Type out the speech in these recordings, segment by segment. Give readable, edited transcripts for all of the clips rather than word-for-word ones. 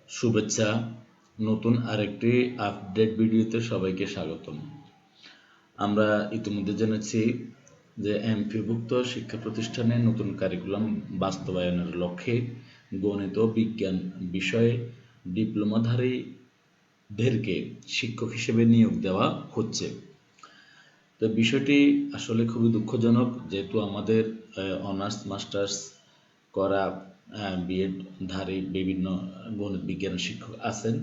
শুভেচ্ছা, নতুন আরেকটি আপডেট ভিডিওতে সবাইকে স্বাগতম। আমরা ইতিমধ্যে জেনেছি যে এমপিওভুক্ত শিক্ষা প্রতিষ্ঠানে নতুন কারিকুলাম বাস্তবায়নের লক্ষ্যে গণিত ও বিজ্ঞান বিষয়ে ডিপ্লোমাধারীদেরকে শিক্ষক হিসেবে নিয়োগ দেওয়া হচ্ছে। তো বিষয়টি আসলে খুবই দুঃখজনক, যেহেতু আমাদের অনার্স মাস্টার্স করা বিএড ধারী বিভিন্ন গণিত বিজ্ঞান শিক্ষক আছেন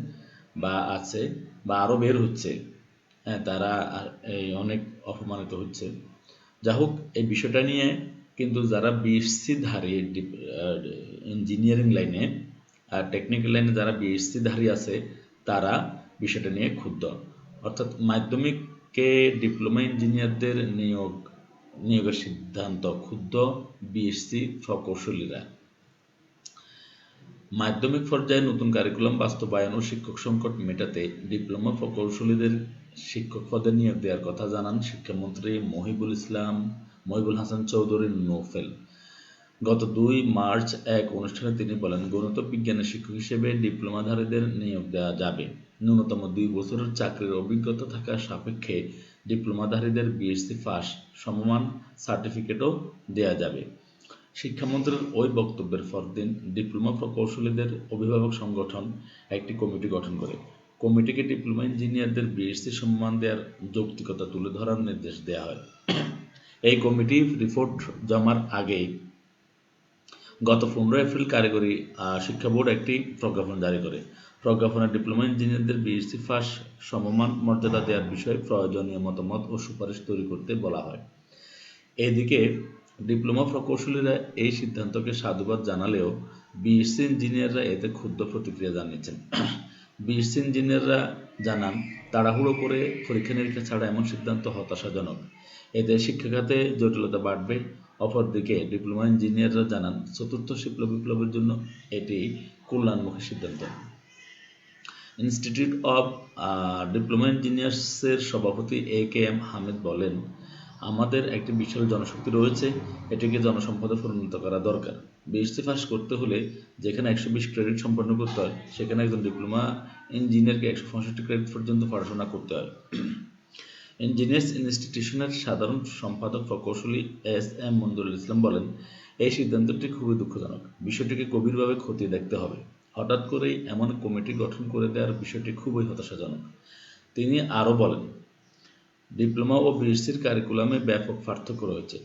বা আছে বা আরও বের হচ্ছে। তারা এই অনেক অপমানিত হচ্ছে। যা হোক, এই বিষয়টা নিয়ে কিন্তু যারা বিএসসি ধারী ইঞ্জিনিয়ারিং লাইনে আর টেকনিক্যাল লাইনে যারা বিএসসি ধারী আছে তারা বিষয়টা নিয়ে ক্ষুব্ধ। অর্থাৎ মাধ্যমিককে ডিপ্লোমা ইঞ্জিনিয়ারদের নিয়োগের সিদ্ধান্ত ক্ষুব্ধ বিএসসি প্রকৌশলীরা। মাধ্যমিক পর্যায়ে নতুন কারিকুলাম বাস্তবায়ন ও শিক্ষক সংকট মেটাতে ডিপ্লোমা প্রকৌশলীদের শিক্ষক পদে নিয়োগ দেওয়ার কথা জানান শিক্ষামন্ত্রী মহিবুল হাসান চৌধুরী নোফেল। গত 2 মার্চ এক অনুষ্ঠানে তিনি বলেন, গণিত বিজ্ঞানের শিক্ষক হিসেবে ডিপ্লোমাধারীদের নিয়োগ দেওয়া যাবে। ন্যূনতম 2 বছরের চাকরির অভিজ্ঞতা থাকা সাপেক্ষে ডিপ্লোমাধারীদের বিএসসি পাস সমমান সার্টিফিকেটও দেওয়া যাবে। শিক্ষামন্ত্রীর ওই বক্তব্যের পরদিন ডিপ্লোমা প্রকৌশলীদের অভিভাবক সংগঠন একটি কমিটি গঠন করে। কমিটিকে ডিপ্লোমা ইঞ্জিনিয়ারদের বিএসসি সম্মান দেওয়ার যৌক্তিকতা তুলে ধরার নির্দেশ দেওয়া হয়। এই কমিটি রিপোর্ট জমার আগেই গত 15 এপ্রিল কারিগরি শিক্ষা বোর্ড একটি প্রজ্ঞাপন জারি করে। প্রজ্ঞাপনে ডিপ্লোমা ইঞ্জিনিয়ারদের বিএসসি পাস সমমান মর্যাদা দেওয়ার বিষয়ে প্রয়োজনীয় মতামত ও সুপারিশ তৈরি করতে বলা হয়। এদিকে ডিপ্লোমা প্রকৌশলীরা এই সিদ্ধান্তকে সাধুবাদ জানালেও বিএসসি ইঞ্জিনিয়াররা এতে ক্ষুব্ধ প্রতিক্রিয়া জানিয়েছেন। বিএসসি ইঞ্জিনিয়াররা জানান, তাড়াহুড়ো করে পরীক্ষা নিরীক্ষা ছাড়া এমন সিদ্ধান্ত হতাশাজনক। এতে শিক্ষাখাতে জটিলতা বাড়বে। অপরদিকে ডিপ্লোমা ইঞ্জিনিয়াররা জানান, চতুর্থ শিল্প বিপ্লবের জন্য এটি কল্যাণমুখী সিদ্ধান্ত। ইনস্টিটিউট অব ডিপ্লোমা ইঞ্জিনিয়ার্সের সভাপতি এ.কে.এম. হামিদ বলেন, আমাদের একটি বিশাল জনশক্তি রয়েছে, এটিকে জনসম্পদে পরিণত করা দরকার। বিএসসি পাস করতে হলে যেখানে 120 ক্রেডিট সম্পন্ন করতে হয়, সেখানে একজন ডিপ্লোমা ইঞ্জিনিয়ারকে 165 ক্রেডিট পর্যন্ত পড়াশোনা করতে হয়। ইঞ্জিনিয়ার্স ইনস্টিটিউশনের সাধারণ সম্পাদক প্রকৌশলী এস.এম. মঞ্জুরুল ইসলাম বলেন, এই সিদ্ধান্তটি খুবই দুঃখজনক। বিষয়টিকে গভীরভাবে খতিয়ে দেখতে হবে। হঠাৎ করেই এমন কমিটি গঠন করে দেওয়ার বিষয়টি খুবই হতাশাজনক। তিনি আরও বলেন, ডিপ্লোমা ও বিএসসির কারিকুলামে ব্যাপক পার্থক্য রয়েছে।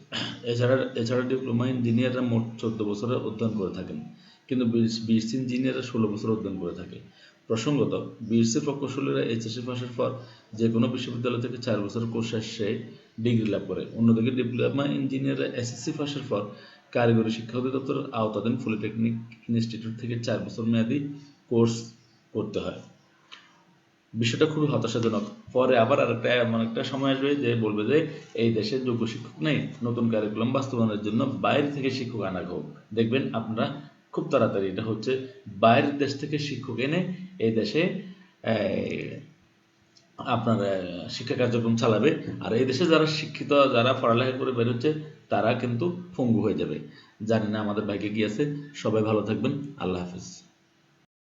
এছাড়া ডিপ্লোমা ইঞ্জিনিয়াররা মোট 14 বছরের অধ্যয়ন করে থাকেন, কিন্তু বিএসসি ইঞ্জিনিয়াররা 16 বছর অধ্যয়ন করে থাকে। প্রসঙ্গত, বিএসসি প্রকৌশলীরা এইচএসসি পাসের পর যে কোনো বিশ্ববিদ্যালয় থেকে 4 বছরের কোর্স শেষে ডিগ্রি লাভ করে। অন্যদিকে ডিপ্লোমা ইঞ্জিনিয়াররা এসএসসি পাসের পর কারিগরি শিক্ষা অধিদপ্তরের আওতাধীন পলিটেকনিক ইনস্টিটিউট থেকে 4 বছর মেয়াদী কোর্স করতে হয়। বিষয়টা খুবই হতাশাজনক। পরে আবার এমন একটা সময় আসবে যে বলবে যে এই দেশে যোগ্য শিক্ষক নেই, নতুন কারিকুলাম বাস্তবায়নের জন্য বাইরে থেকে শিক্ষক আনা হোক। দেখবেন আপনারা খুব তাড়াতাড়ি এটা হচ্ছে বাইরের দেশ থেকে শিক্ষক এনে এই দেশে আপনার শিক্ষা কার্যক্রম চালাবে। আর এই দেশে যারা শিক্ষিত, যারা পড়ালেখা করে বেরোচ্ছে, তারা কিন্তু পঙ্গু হয়ে যাবে। জানি না আমাদের ভাগ্যে কি আছে। সবাই ভালো থাকবেন। আল্লাহ হাফিজ।